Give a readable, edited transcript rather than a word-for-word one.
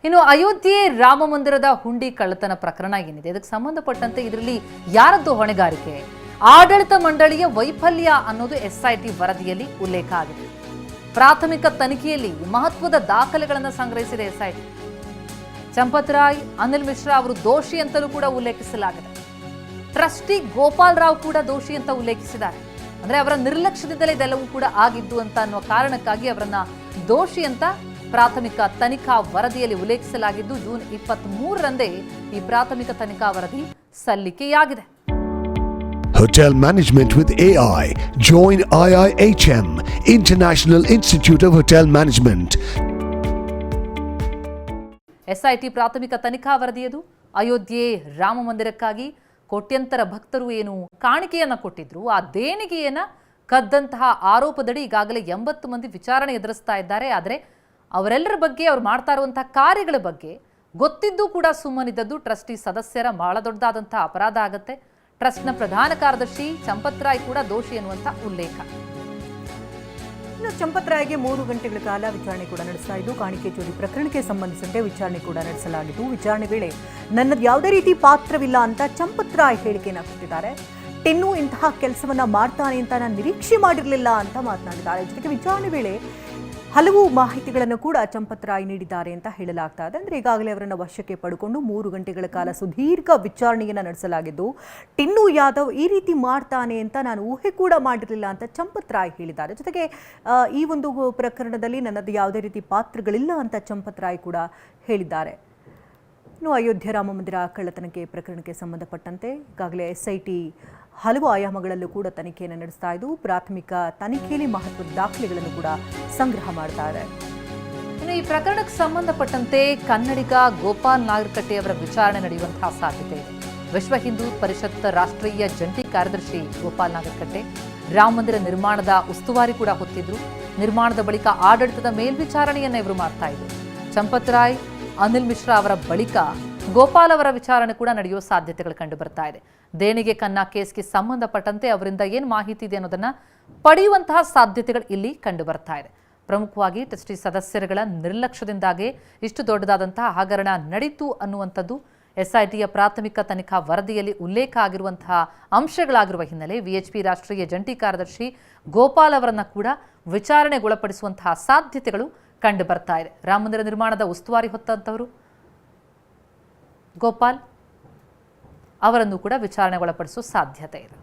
ಇನ್ನು ಅಯೋಧ್ಯೆ ರಾಮ ಮಂದಿರದ ಹುಂಡಿ ಕಳ್ಳತನ ಪ್ರಕರಣ ಏನಿದೆ ಇದಕ್ಕೆ ಸಂಬಂಧಪಟ್ಟಂತೆ ಇದರಲ್ಲಿ ಯಾರದ್ದು ಹೊಣೆಗಾರಿಕೆ, ಆಡಳಿತ ಮಂಡಳಿಯ ವೈಫಲ್ಯ ಅನ್ನೋದು ಎಸ್ಐಟಿ ವರದಿಯಲ್ಲಿ ಉಲ್ಲೇಖ ಆಗಿದೆ. ಪ್ರಾಥಮಿಕ ತನಿಖೆಯಲ್ಲಿ ಮಹತ್ವದ ದಾಖಲೆಗಳನ್ನು ಸಂಗ್ರಹಿಸಿದೆ ಎಸ್ಐಟಿ. ಚಂಪತ್ ರಾಯ್, ಅನಿಲ್ ಮಿಶ್ರಾ ಅವರು ದೋಷಿ ಅಂತಲೂ ಕೂಡ ಉಲ್ಲೇಖಿಸಲಾಗಿದೆ. ಟ್ರಸ್ಟಿ ಗೋಪಾಲ್ ರಾವ್ ಕೂಡ ದೋಷಿ ಅಂತ ಉಲ್ಲೇಖಿಸಿದ್ದಾರೆ. ಅಂದ್ರೆ ಅವರ ನಿರ್ಲಕ್ಷ್ಯದಿಂದಲೇ ಇದೆಲ್ಲವೂ ಕೂಡ ಆಗಿದ್ದು ಅಂತ ಅನ್ನುವ ಕಾರಣಕ್ಕಾಗಿ ಅವರನ್ನ ದೋಷಿ ಅಂತ ಪ್ರಾಥಮಿಕ ತನಿಖಾ ವರದಿಯಲ್ಲಿ ಉಲ್ಲೇಖಿಸಲಾಗಿದ್ದು ಜೂನ್ 23ರಂದೇ ಈ ಪ್ರಾಥಮಿಕ ತನಿಖಾ ವರದಿ ಸಲ್ಲಿಕೆಯಾಗಿದೆ. Hotel Management with AI. Join IIHM, International Institute of Hotel Management. SIT ಪ್ರಾಥಮಿಕ ತನಿಖಾ ವರದಿಯದು. ಅಯೋಧ್ಯೆ ರಾಮ ಮಂದಿರಕ್ಕಾಗಿ ಕೋಟ್ಯಂತರ ಭಕ್ತರು ಏನು ಕಾಣಿಕೆಯನ್ನ ಕೊಟ್ಟಿದ್ರು, ಆ ದೇಣಿಗೆಯನ್ನ ಕದ್ದಂತಹ ಆರೋಪದಡಿ ಈಗಾಗಲೇ 80 ಮಂದಿ ವಿಚಾರಣೆ ಎದುರಿಸ್ತಾ ಇದ್ದಾರೆ. ಆದರೆ ಅವರೆಲ್ಲರ ಬಗ್ಗೆ, ಅವ್ರು ಮಾಡ್ತಾ ಇರುವಂತಹ ಕಾರ್ಯಗಳ ಬಗ್ಗೆ ಗೊತ್ತಿದ್ದು ಕೂಡ ಸುಮ್ಮನಿದ್ದದ್ದು ಟ್ರಸ್ಟಿ ಸದಸ್ಯರ ಬಹಳ ದೊಡ್ಡದಾದಂತಹ ಅಪರಾಧ ಆಗುತ್ತೆ. ಟ್ರಸ್ಟ್ನ ಪ್ರಧಾನ ಕಾರ್ಯದರ್ಶಿ ಚಂಪತ್ ರಾಯ್ ಕೂಡ ದೋಷಿ ಎನ್ನುವಂತ ಉಲ್ಲೇಖ. ಇನ್ನು ಚಂಪತ್ ರಾಯ್ಗೆ 3 ಗಂಟೆಗಳ ಕಾಲ ವಿಚಾರಣೆ ಕೂಡ ನಡೆಸ್ತಾ ಇದ್ದು, ಕಾಣಿಕೆ ಚೋರಿ ಪ್ರಕರಣಕ್ಕೆ ಸಂಬಂಧಿಸಿದಂತೆ ವಿಚಾರಣೆ ಕೂಡ ನಡೆಸಲಾಗಿದ್ದು, ವಿಚಾರಣೆ ವೇಳೆ ನನ್ನದು ಯಾವುದೇ ರೀತಿ ಪಾತ್ರವಿಲ್ಲ ಅಂತ ಚಂಪತ್ ರಾಯ್ ಹೇಳಿಕೆಯನ್ನು ಕೊಟ್ಟಿದ್ದಾರೆ. ಟಿನ್ನು ಇಂತಹ ಕೆಲಸವನ್ನ ಮಾಡ್ತಾನೆ ಅಂತ ನಾನು ನಿರೀಕ್ಷೆ ಮಾಡಿರಲಿಲ್ಲ ಅಂತ ಮಾತನಾಡಿದ್ದಾರೆ. ಜೊತೆಗೆ ವಿಚಾರಣೆ ವೇಳೆ ಹಲವು ಮಾಹಿತಿಗಳನ್ನು ಕೂಡ ಚಂಪತ್ ರಾಯ್ ನೀಡಿದ್ದಾರೆ ಅಂತ ಹೇಳಲಾಗ್ತಾ ಇದೆ. ಅಂದರೆ ಈಗಾಗಲೇ ಅವರನ್ನು ವಶಕ್ಕೆ ಪಡೆದುಕೊಂಡು 3 ಗಂಟೆಗಳ ಕಾಲ ಸುದೀರ್ಘ ವಿಚಾರಣೆಯನ್ನು ನಡೆಸಲಾಗಿದ್ದು, ಟಿನ್ನು ಯಾದವ್ ಈ ರೀತಿ ಮಾಡ್ತಾನೆ ಅಂತ ನಾನು ಊಹೆ ಕೂಡ ಮಾಡಿರಲಿಲ್ಲ ಅಂತ ಚಂಪತ್ ರಾಯ್ ಹೇಳಿದ್ದಾರೆ. ಜೊತೆಗೆ ಈ ಒಂದು ಪ್ರಕರಣದಲ್ಲಿ ನನ್ನದು ಯಾವುದೇ ರೀತಿ ಪಾತ್ರಗಳಿಲ್ಲ ಅಂತ ಚಂಪತ್ ರಾಯ್ ಕೂಡ ಹೇಳಿದ್ದಾರೆ. ಇನ್ನು ಅಯೋಧ್ಯೆ ರಾಮ ಮಂದಿರ ಕಳ್ಳತನಕ್ಕೆ ಪ್ರಕರಣಕ್ಕೆ ಸಂಬಂಧಪಟ್ಟಂತೆ ಈಗಾಗಲೇ ಎಸ್ಐಟಿ ಹಲವು ಆಯಾಮಗಳಲ್ಲೂ ಕೂಡ ತನಿಖೆಯನ್ನು ನಡೆಸ್ತಾ ಇದ್ದು, ಪ್ರಾಥಮಿಕ ತನಿಖೆಯಲ್ಲಿ ಮಹತ್ವದ ದಾಖಲೆಗಳನ್ನು ಕೂಡ ಸಂಗ್ರಹ ಮಾಡ್ತಾ ಇದೆ. ಇನ್ನು ಈ ಪ್ರಕರಣಕ್ಕೆ ಸಂಬಂಧಪಟ್ಟಂತೆ ಕನ್ನಡಿಗ ಗೋಪಾಲ್ ನಾಗರಕಟ್ಟೆ ಅವರ ವಿಚಾರಣೆ ನಡೆಯುವಂತಹ ಸಾಧ್ಯತೆ ಇದೆ. ವಿಶ್ವ ಹಿಂದೂ ಪರಿಷತ್ ರಾಷ್ಟ್ರೀಯ ಜಂಟಿ ಕಾರ್ಯದರ್ಶಿ ಗೋಪಾಲ್ ನಾಗರಕಟ್ಟೆ ರಾಮ ಮಂದಿರ ನಿರ್ಮಾಣದ ಉಸ್ತುವಾರಿ ಕೂಡ ಹೊತ್ತಿದ್ರು. ನಿರ್ಮಾಣದ ಬಳಿಕ ಆಡಳಿತದ ಮೇಲ್ವಿಚಾರಣೆಯನ್ನ ಇವರು ಮಾಡ್ತಾ ಇದ್ರು. ಚಂಪತ್ ರಾಯ್, ಅನಿಲ್ ಮಿಶ್ರಾ ಅವರ ಬಳಿಕ ಗೋಪಾಲ್ ಅವರ ವಿಚಾರಣೆ ಕೂಡ ನಡೆಯುವ ಸಾಧ್ಯತೆಗಳು ಕಂಡು ಬರ್ತಾ ಇದೆ. ದೇಣಿಗೆ ಕನ್ನ ಕೇಸ್ಗೆ ಸಂಬಂಧಪಟ್ಟಂತೆ ಅವರಿಂದ ಏನು ಮಾಹಿತಿ ಇದೆ ಅನ್ನೋದನ್ನ ಪಡೆಯುವಂತಹ ಸಾಧ್ಯತೆಗಳು ಇಲ್ಲಿ ಕಂಡು ಬರ್ತಾ ಇದೆ. ಪ್ರಮುಖವಾಗಿ ಟ್ರಸ್ಟಿ ಸದಸ್ಯರುಗಳ ನಿರ್ಲಕ್ಷ್ಯದಿಂದಾಗಿ ಇಷ್ಟು ದೊಡ್ಡದಾದಂತಹ ಹಗರಣ ನಡೀತು ಅನ್ನುವಂಥದ್ದು ಎಸ್ಐಟಿಯ ಪ್ರಾಥಮಿಕ ತನಿಖಾ ವರದಿಯಲ್ಲಿ ಉಲ್ಲೇಖ ಆಗಿರುವಂತಹ ಅಂಶಗಳಾಗಿರುವ ಹಿನ್ನೆಲೆ ವಿಎಚ್ಪಿ ರಾಷ್ಟ್ರೀಯ ಜಂಟಿ ಕಾರ್ಯದರ್ಶಿ ಗೋಪಾಲ್ ಅವರನ್ನ ಕೂಡ ವಿಚಾರಣೆಗೊಳಪಡಿಸುವಂತಹ ಸಾಧ್ಯತೆಗಳು ಕಂಡು ಬರ್ತಾ ಇದೆ. ರಾಮ ಮಂದಿರ ನಿರ್ಮಾಣದ ಉಸ್ತುವಾರಿ ಹೊತ್ತಂತವರು ಗೋಪಾಲ್ ಅವರನ್ನು ಕೂಡ ವಿಚಾರಣೆಗೊಳಪಡಿಸುವ ಸಾಧ್ಯತೆ ಇದೆ.